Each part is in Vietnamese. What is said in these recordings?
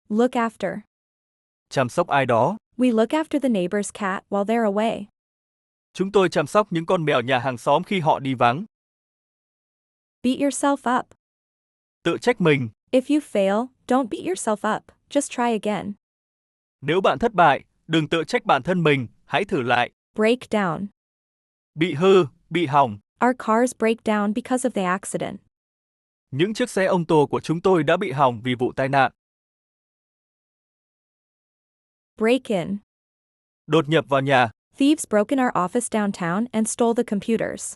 Look after. Chăm sóc ai đó. We look after the neighbor's cat while they're away. Chúng tôi chăm sóc những con mèo nhà hàng xóm khi họ đi vắng. Beat yourself up. Tự trách mình. If you fail, don't beat yourself up, just try again. Nếu bạn thất bại, đừng tự trách bản thân mình, hãy thử lại. Break down. Bị hư, bị hỏng. Our cars break down because of the accident. Những chiếc xe ô tô của chúng tôi đã bị hỏng vì vụ tai nạn. Break in. Đột nhập vào nhà. Thieves broke in our office downtown and stole the computers.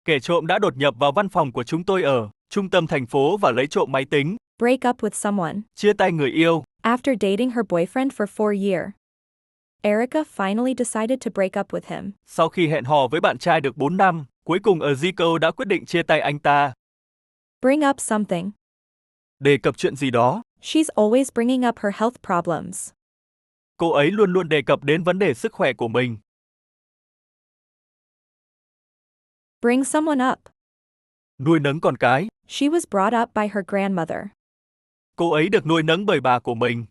Kẻ trộm đã đột nhập vào văn phòng của chúng tôi ở trung tâm thành phố và lấy trộm máy tính. Break up with someone. Chia tay người yêu. After dating her boyfriend for 4 years, Erica finally decided to break up with him. Sau khi hẹn hò với bạn trai được 4 năm, cuối cùng Zico đã quyết định chia tay anh ta. Bring up something. Đề cập chuyện gì đó. She's always bringing up her health problems. Cô ấy luôn luôn đề cập đến vấn đề sức khỏe của mình. Bring someone up. Nuôi nấng con cái. She was brought up by her grandmother. Cô ấy được nuôi nấng bởi bà của mình.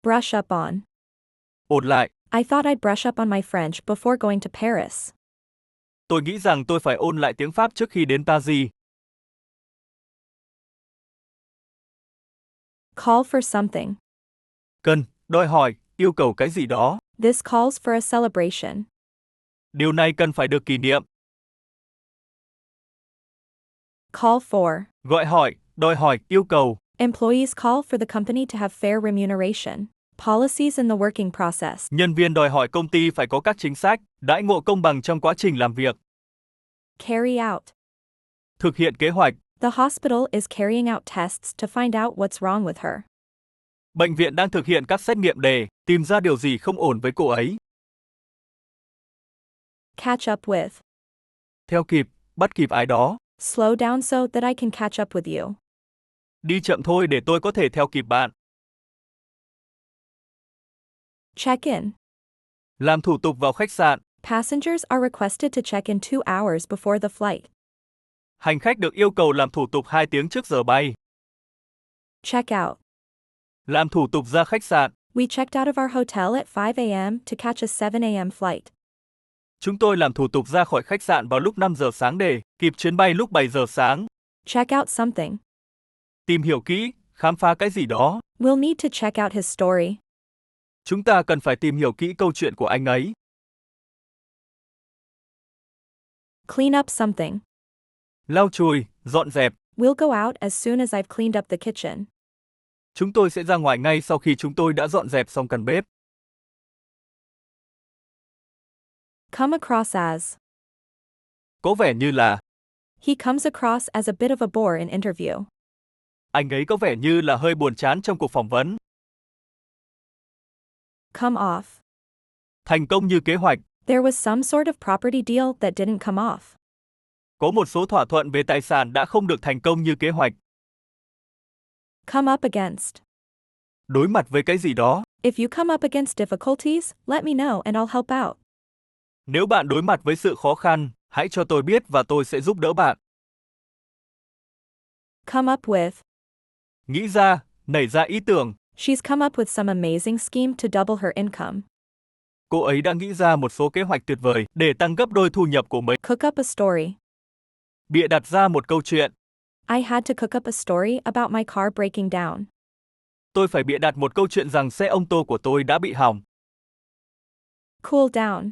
Brush up on. Ôn lại. I thought I'd brush up on my French before going to Paris. Tôi nghĩ rằng tôi phải ôn lại tiếng Pháp trước khi đến Paris. Call for something. Cần, đòi hỏi, yêu cầu cái gì đó. This calls for a celebration. Điều này cần phải được kỷ niệm. Call for. Gọi hỏi, đòi hỏi, yêu cầu. Employees call for the company to have fair remuneration. Policies in the working process. Nhân viên đòi hỏi công ty phải có các chính sách, đãi ngộ công bằng trong quá trình làm việc. Carry out. Thực hiện kế hoạch. The hospital is carrying out tests to find out what's wrong with her. Bệnh viện đang thực hiện các xét nghiệm để tìm ra điều gì không ổn với cô ấy. Catch up with. Theo kịp, bắt kịp ai đó. Slow down so that I can catch up with you. Đi chậm thôi để tôi có thể theo kịp bạn. Check in. Làm thủ tục vào khách sạn. Passengers are requested to check in 2 hours before the flight. Hành khách được yêu cầu làm thủ tục 2 tiếng trước giờ bay. Check out. Làm thủ tục ra khách sạn. We checked out of our hotel at 5 a.m. to catch a 7 a.m. flight. Chúng tôi làm thủ tục ra khỏi khách sạn vào lúc 5 giờ sáng để kịp chuyến bay lúc 7 giờ sáng. Check out something. Tìm hiểu kỹ, khám phá cái gì đó. We'll need to check out his story. Chúng ta cần phải tìm hiểu kỹ câu chuyện của anh ấy. Clean up something. Lau chùi, dọn dẹp. We'll go out as soon as I've cleaned up the kitchen. Chúng tôi sẽ ra ngoài ngay sau khi chúng tôi đã dọn dẹp xong căn bếp. Come across as. Có vẻ như là. He comes across as a bit of a bore in interview. Anh ấy có vẻ như là hơi buồn chán trong cuộc phỏng vấn. Come off. Thành công như kế hoạch. There was some sort of property deal that didn't come off. Có một số thỏa thuận về tài sản đã không được thành công như kế hoạch. Come up against. Đối mặt với cái gì đó. If you come up against difficulties, let me know and I'll help out. Nếu bạn đối mặt với sự khó khăn, hãy cho tôi biết và tôi sẽ giúp đỡ bạn. Come up with. Nghĩ ra, nảy ra ý tưởng. She's come up with some amazing scheme to double her income. Cô ấy đã nghĩ ra một số kế hoạch tuyệt vời để tăng gấp đôi thu nhập của mình. Cook up a story. Bịa đặt ra một câu chuyện. I had to cook up a story about my car breaking down. Tôi phải bịa đặt một câu chuyện rằng xe ô tô của tôi đã bị hỏng. Cool down.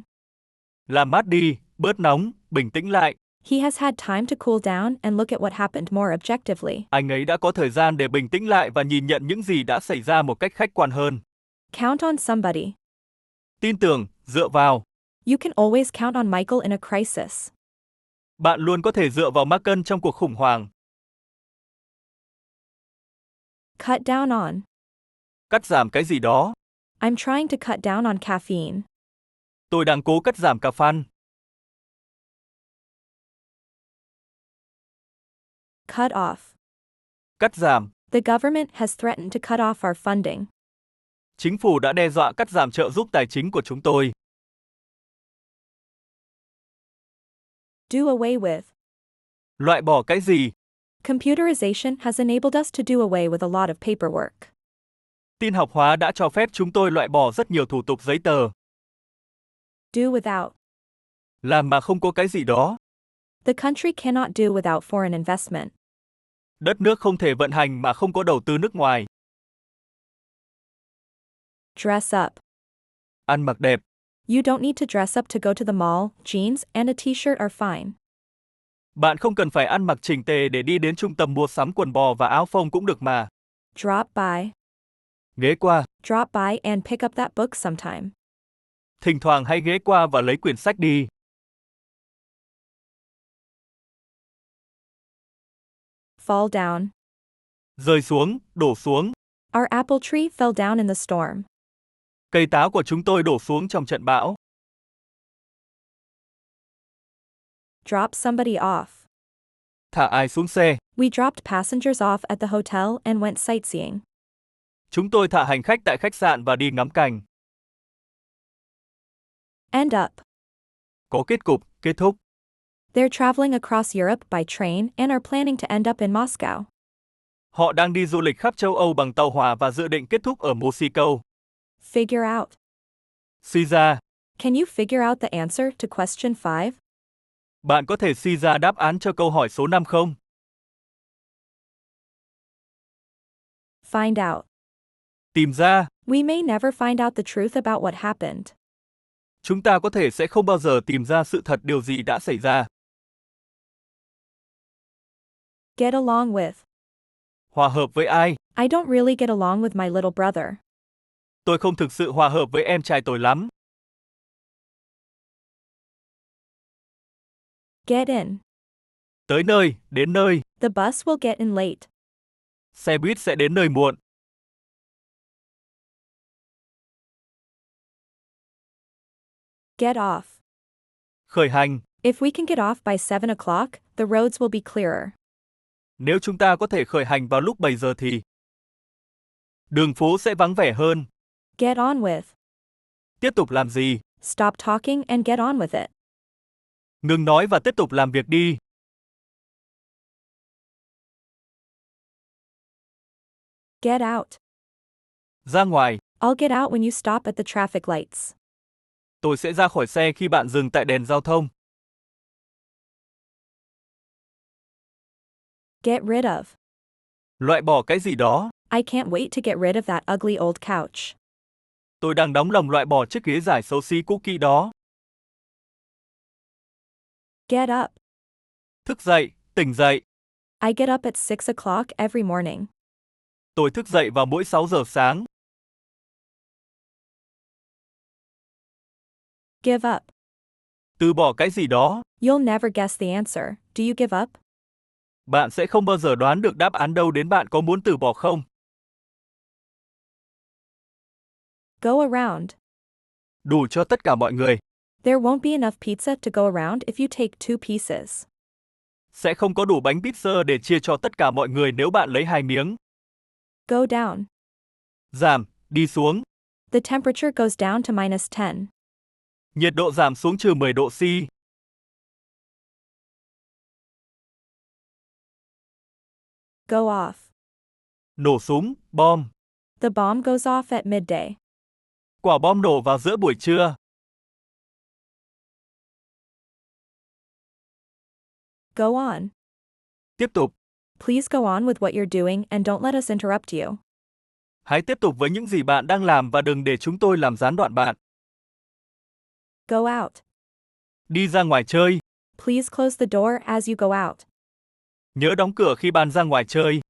Làm mát đi, bớt nóng, bình tĩnh lại. He has had time to cool down and look at what happened more objectively. Anh ấy đã có thời gian để bình tĩnh lại và nhìn nhận những gì đã xảy ra một cách khách quan hơn. Count on somebody. Tin tưởng, dựa vào. You can always count on Michael in a crisis. Bạn luôn có thể dựa vào Michael trong cuộc khủng hoảng. Cut down on. Cắt giảm cái gì đó. I'm trying to cut down on caffeine. Tôi đang cố cắt giảm caffeine. Cut off. Cắt giảm. The government has threatened to cut off our funding. Chính phủ đã đe dọa cắt giảm trợ giúp tài chính của chúng tôi. Do away with. Loại bỏ cái gì? Computerization has enabled us to do away with a lot of paperwork. Tin học hóa đã cho phép chúng tôi loại bỏ rất nhiều thủ tục giấy tờ. Do without. Làm mà không có cái gì đó. The country cannot do without foreign investment. Đất nước không thể vận hành mà không có đầu tư nước ngoài. Dress up. Ăn mặc đẹp. You don't need to dress up to go to the mall, jeans and a t-shirt are fine. Bạn không cần phải ăn mặc chỉnh tề để đi đến trung tâm mua sắm, quần bò và áo phông cũng được mà. Drop by. Ghé qua. Drop by and pick up that book sometime. Thỉnh thoảng hãy ghé qua và lấy quyển sách đi. Fall down. Rơi xuống, đổ xuống. Our apple tree fell down in the storm. Cây táo của chúng tôi đổ xuống trong trận bão. Drop somebody off. Thả ai xuống xe. We dropped passengers off at the hotel and went sightseeing. Chúng tôi thả hành khách tại khách sạn và đi ngắm cảnh. End up. Có kết cục, kết thúc. They're traveling across Europe by train and are planning to end up in Moscow. Họ đang đi du lịch khắp châu Âu bằng tàu hỏa và dự định kết thúc ở Moscow. Figure out. Suy ra. Can you figure out the answer to question 5? Bạn có thể suy ra đáp án cho câu hỏi số 5 không? Find out. Tìm ra. We may never find out the truth about what happened. Chúng ta có thể sẽ không bao giờ tìm ra sự thật điều gì đã xảy ra. Get along with. Hòa hợp với ai? I don't really get along with my little brother. Tôi không thực sự hòa hợp với em trai tôi lắm. Get in. Tới nơi, đến nơi. The bus will get in late. Xe buýt sẽ đến nơi muộn. Get off. Khởi hành. If we can get off by 7 o'clock, the roads will be clearer. Nếu chúng ta có thể khởi hành vào lúc 7 giờ thì đường phố sẽ vắng vẻ hơn. Get on with. Tiếp tục làm gì? Stop talking and get on with it. Ngừng nói và tiếp tục làm việc đi. Get out. Ra ngoài. I'll get out when you stop at the traffic lights. Tôi sẽ ra khỏi xe khi bạn dừng tại đèn giao thông. Get rid of. Loại bỏ cái gì đó. I can't wait to get rid of that ugly old couch. Tôi đang đóng lòng loại bỏ chiếc ghế dài xấu xí cũ kỹ đó. Get up. Thức dậy, tỉnh dậy. I get up at 6 o'clock every morning. Tôi thức dậy vào mỗi 6 giờ sáng. Give up. Từ bỏ cái gì đó. You'll never guess the answer. Do you give up? Bạn sẽ không bao giờ đoán được đáp án đâu, đến bạn có muốn từ bỏ không? Go around. Đủ cho tất cả mọi người. There won't be enough pizza to go around if you take 2 pieces. Sẽ không có đủ bánh pizza để chia cho tất cả mọi người nếu bạn lấy 2 miếng. Go down. Giảm, đi xuống. The temperature goes down to -10. Nhiệt độ giảm xuống trừ 10 độ C. Go off. Nổ súng, bom. The bomb goes off at midday. Quả bom nổ vào giữa buổi trưa. Go on. Tiếp tục. Please go on with what you're doing and don't let us interrupt you. Hãy tiếp tục với những gì bạn đang làm và đừng để chúng tôi làm gián đoạn bạn. Go out. Đi ra ngoài chơi. Please close the door as you go out. Nhớ đóng cửa khi bạn ra ngoài chơi.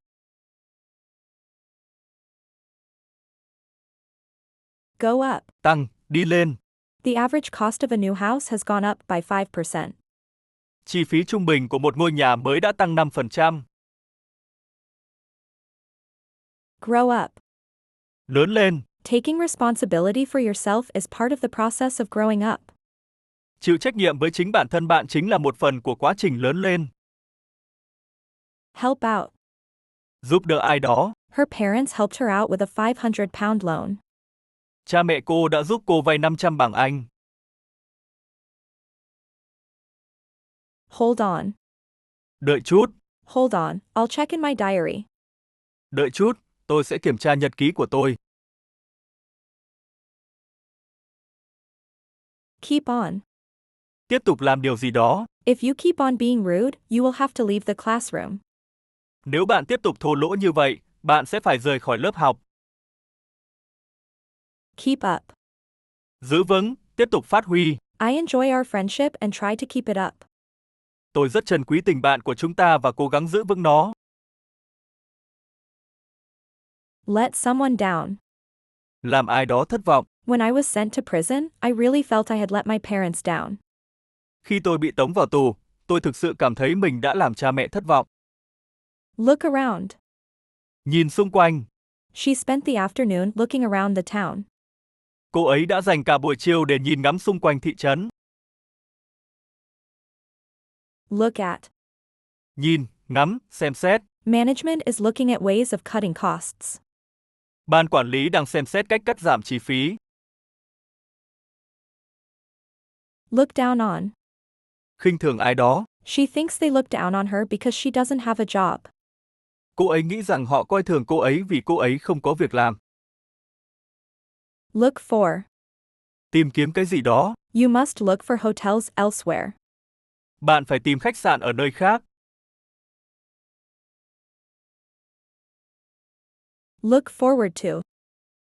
Go up. Tăng, đi lên. The average cost of a new house has gone up by 5%. Chi phí trung bình của một ngôi nhà mới đã tăng 5%. Grow up. Lớn lên. Taking responsibility for yourself is part of the process of growing up. Chịu trách nhiệm với chính bản thân bạn chính là một phần của quá trình lớn lên. Help out. Giúp đỡ ai đó. Her parents helped her out with a £500 loan. Cha mẹ cô đã giúp cô vay 500 bảng Anh. Hold on. Đợi chút. Hold on, I'll check in my diary. Đợi chút, tôi sẽ kiểm tra nhật ký của tôi. Keep on. Tiếp tục làm điều gì đó. If you keep on being rude, you will have to leave the classroom. Nếu bạn tiếp tục thô lỗ như vậy, bạn sẽ phải rời khỏi lớp học. Keep up. Giữ vững, tiếp tục phát huy. I enjoy our friendship and try to keep it up. Tôi rất trân quý tình bạn của chúng ta và cố gắng giữ vững nó. Let someone down. Làm ai đó thất vọng. When I was sent to prison, I really felt I had let my parents down. Khi tôi bị tống vào tù, tôi thực sự cảm thấy mình đã làm cha mẹ thất vọng. Look around. Nhìn xung quanh. She spent the afternoon looking around the town. Cô ấy đã dành cả buổi chiều để nhìn ngắm xung quanh thị trấn. Look at. Nhìn, ngắm, xem xét. Management is looking at ways of cutting costs. Ban quản lý đang xem xét cách cắt giảm chi phí. Look down on. Khinh thường ai đó. She thinks they look down on her because she doesn't have a job. Cô ấy nghĩ rằng họ coi thường cô ấy vì cô ấy không có việc làm. Look for. Tìm kiếm cái gì đó. You must look for hotels elsewhere. Bạn phải tìm khách sạn ở nơi khác. Look forward to.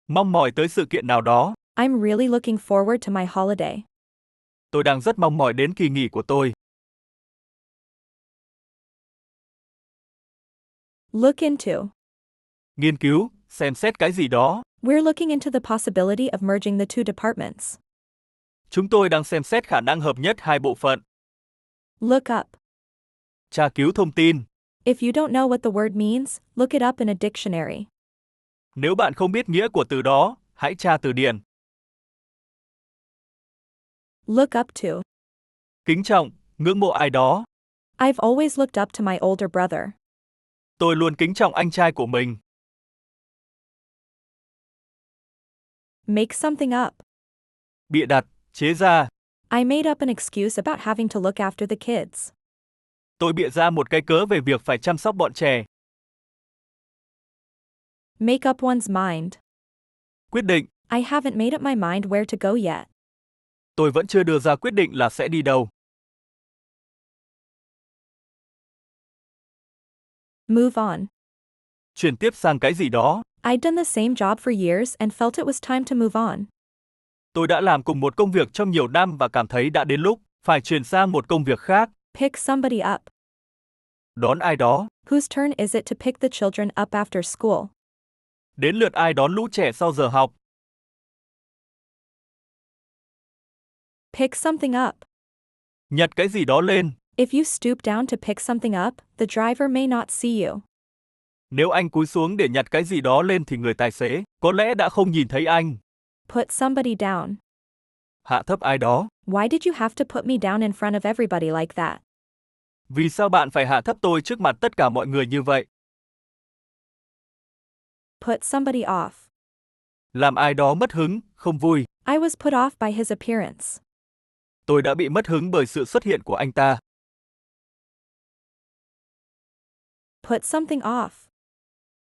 Mong mỏi tới sự kiện nào đó. I'm really looking forward to my holiday. Tôi đang rất mong mỏi đến kỳ nghỉ của tôi. Look into. Nghiên cứu, xem xét cái gì đó. We're looking into the possibility of merging the two departments. Chúng tôi đang xem xét khả năng hợp nhất hai bộ phận. Look up. Tra cứu thông tin. If you don't know what the word means, look it up in a dictionary. Nếu bạn không biết nghĩa của từ đó, hãy tra từ điển. Look up to. Kính trọng, ngưỡng mộ ai đó. I've always looked up to my older brother. Tôi luôn kính trọng anh trai của mình. Make something up. Bịa đặt, chế ra. I made up an excuse about having to look after the kids. Tôi bịa ra một cái cớ về việc phải chăm sóc bọn trẻ. Make up one's mind. Quyết định. I haven't made up my mind where to go yet. Tôi vẫn chưa đưa ra quyết định là sẽ đi đâu. Move on. Chuyển tiếp sang cái gì đó. I'd done the same job for years and felt it was time to move on. Tôi đã làm cùng một công việc trong nhiều năm và cảm thấy đã đến lúc phải chuyển sang một công việc khác. Pick somebody up. Đón ai đó. Whose turn is it to pick the children up after school? Đến lượt ai đón lũ trẻ sau giờ học. Pick something up. Nhặt cái gì đó lên. If you stoop down to pick something up, the driver may not see you. Nếu anh cúi xuống để nhặt cái gì đó lên thì người tài xế có lẽ đã không nhìn thấy anh. Put somebody down. Hạ thấp ai đó. Why did you have to put me down in front of everybody like that? Vì sao bạn phải hạ thấp tôi trước mặt tất cả mọi người như vậy? Put somebody off. Làm ai đó mất hứng, không vui. I was put off by his appearance. Tôi đã bị mất hứng bởi sự xuất hiện của anh ta. Put something off.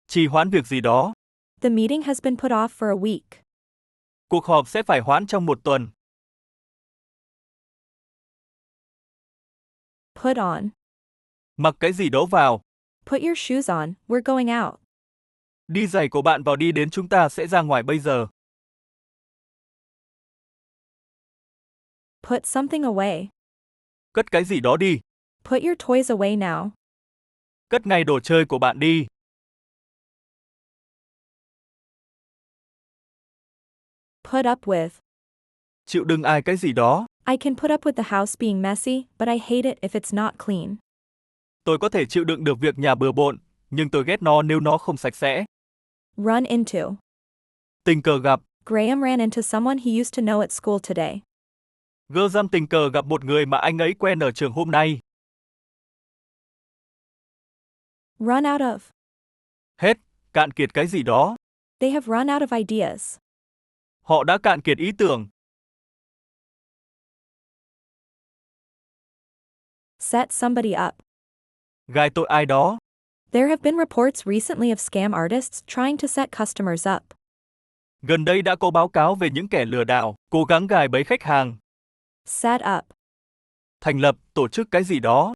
Trì hoãn việc gì đó. The meeting has been put off for a week. Cuộc họp sẽ phải hoãn trong một tuần. Put on. Mặc cái gì đó vào. Put your shoes on, we're going out. Đi giày của bạn vào đi đến chúng ta sẽ ra ngoài bây giờ. Put something away. Cất cái gì đó đi. Put your toys away now. Cất ngay đồ chơi của bạn đi. Put up with. Chịu đựng ai cái gì đó. I can put up with the house being messy, but I hate it if it's not clean. Tôi có thể chịu đựng được việc nhà bừa bộn, nhưng tôi ghét nó nếu nó không sạch sẽ. Run into. Tình cờ gặp. Graham ran into someone he used to know at school today. Graham tình cờ gặp một người mà anh ấy quen ở trường hôm nay. Run out of. Hết, cạn kiệt cái gì đó. They have run out of ideas. Họ đã cạn kiệt ý tưởng. Set somebody up. Gài tội ai đó. There have been reports recently of scam artists trying to set customers up. Gần đây đã có báo cáo về những kẻ lừa đảo, cố gắng gài bẫy khách hàng. Set up. Thành lập, tổ chức cái gì đó.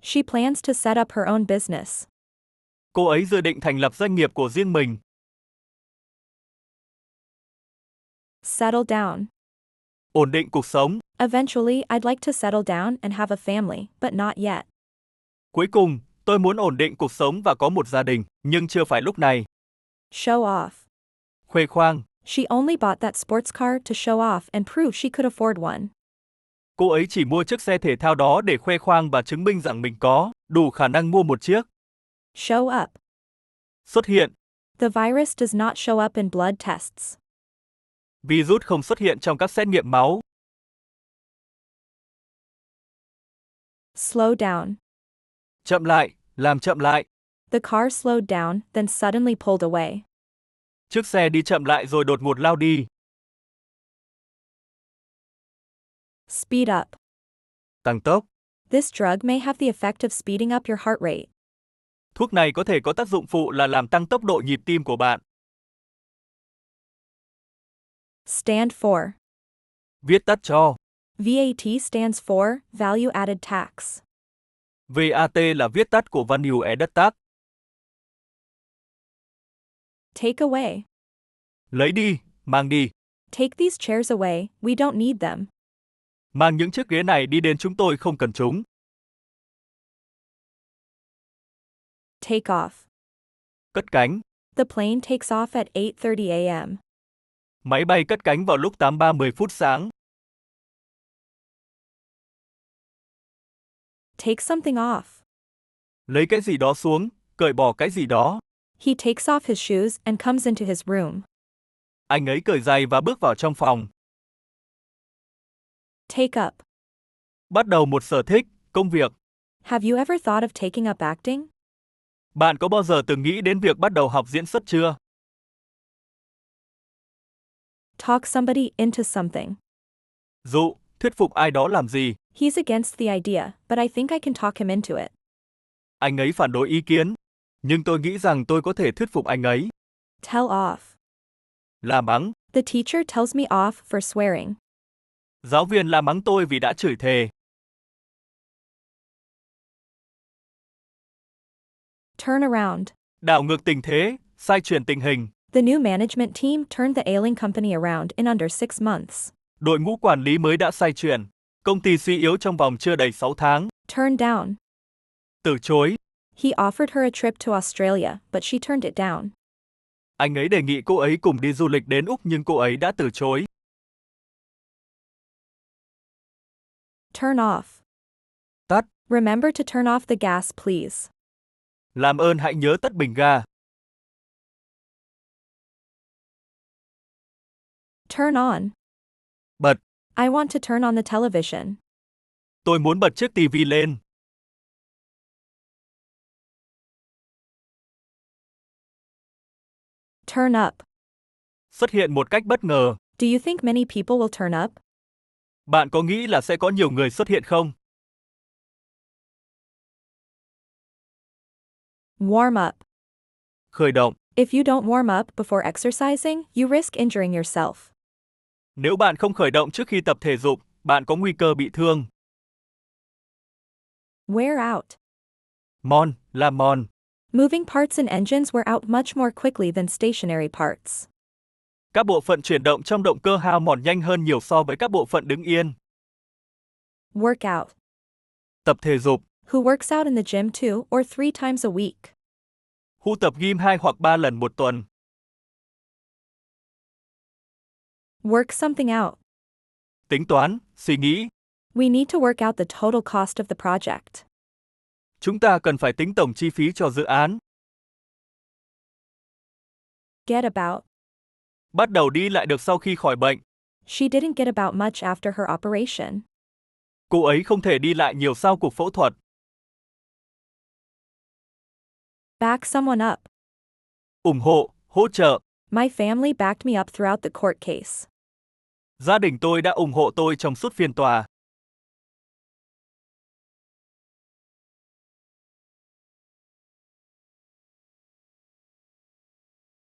She plans to set up her own business. Cô ấy dự định thành lập doanh nghiệp của riêng mình. Settle down. Ổn định cuộc sống. Eventually, I'd like to settle down and have a family, but not yet. Cuối cùng, tôi muốn ổn định cuộc sống và có một gia đình, nhưng chưa phải lúc này. Show off. Khoe khoang. She only bought that sports car to show off and prove she could afford one. Cô ấy chỉ mua chiếc xe thể thao đó để khoe khoang và chứng minh rằng mình có đủ khả năng mua một chiếc. Show up. Xuất hiện. The virus does not show up in blood tests. Virus không xuất hiện trong các xét nghiệm máu. Slow down. Chậm lại, làm chậm lại. The car slowed down, then suddenly pulled away. Chiếc xe đi chậm lại rồi đột ngột lao đi. Speed up. Tăng tốc. This drug may have the effect of speeding up your heart rate. Thuốc này có thể có tác dụng phụ là làm tăng tốc độ nhịp tim của bạn. Stand for. Viết tắt cho. VAT stands for Value Added Tax. VAT là viết tắt của Value Added Tax. Take away. Lấy đi, mang đi. Take these chairs away, we don't need them. Mang những chiếc ghế này đi đến, chúng tôi không cần chúng. Take off. Cất cánh. The plane takes off at 8:30 a.m. Máy bay cất cánh vào lúc 8:30 phút sáng. Take something off. Lấy cái gì đó xuống, cởi bỏ cái gì đó. He takes off his shoes and comes into his room. Anh ấy cởi giày và bước vào trong phòng. Take up. Bắt đầu một sở thích, công việc. Have you ever thought of taking up acting? Bạn có bao giờ từng nghĩ đến việc bắt đầu học diễn xuất chưa? Talk somebody into something. Dụ, thuyết phục ai đó làm gì. He's against the idea, but I think I can talk him into it. Anh ấy phản đối ý kiến, nhưng tôi nghĩ rằng tôi có thể thuyết phục anh ấy. Tell off. La mắng. The teacher tells me off for swearing. Giáo viên la mắng tôi vì đã chửi thề. Turn around. Đảo ngược tình thế, xoay chuyển tình hình. The new management team turned the ailing company around in under 6 months. Đội ngũ quản lý mới đã xoay chuyển. Công ty suy yếu trong vòng chưa đầy 6 tháng. Turn down. Từ chối. He offered her a trip to Australia, but she turned it down. Anh ấy đề nghị cô ấy cùng đi du lịch đến Úc nhưng cô ấy đã từ chối. Turn off. Tắt. Remember to turn off the gas, please. Làm ơn hãy nhớ tắt bình ga. Turn on. Bật. I want to turn on the television. Tôi muốn bật chiếc tivi lên. Turn up. Xuất hiện một cách bất ngờ. Do you think many people will turn up? Bạn có nghĩ là sẽ có nhiều người xuất hiện không? Warm up. Khởi động. If you don't warm up before exercising, you risk injuring yourself. Nếu bạn không khởi động trước khi tập thể dục, bạn có nguy cơ bị thương. Wear out. Mòn, làm mòn. Moving parts and engines wear out much more quickly than stationary parts. Các bộ phận chuyển động trong động cơ hao mòn nhanh hơn nhiều so với các bộ phận đứng yên. Work out. Tập thể dục. Who works out in the gym 2 or 3 times a week? Khu tập gym 2 hoặc 3 lần một tuần. Work something out. Tính toán, suy nghĩ. We need to work out the total cost of the project. Chúng ta cần phải tính tổng chi phí cho dự án. Get about. Bắt đầu đi lại được sau khi khỏi bệnh. She didn't get about much after her operation. Cô ấy không thể đi lại nhiều sau cuộc phẫu thuật. Back someone up. Ủng hộ, hỗ trợ. My family backed me up throughout the court case. Gia đình tôi đã ủng hộ tôi trong suốt phiên tòa.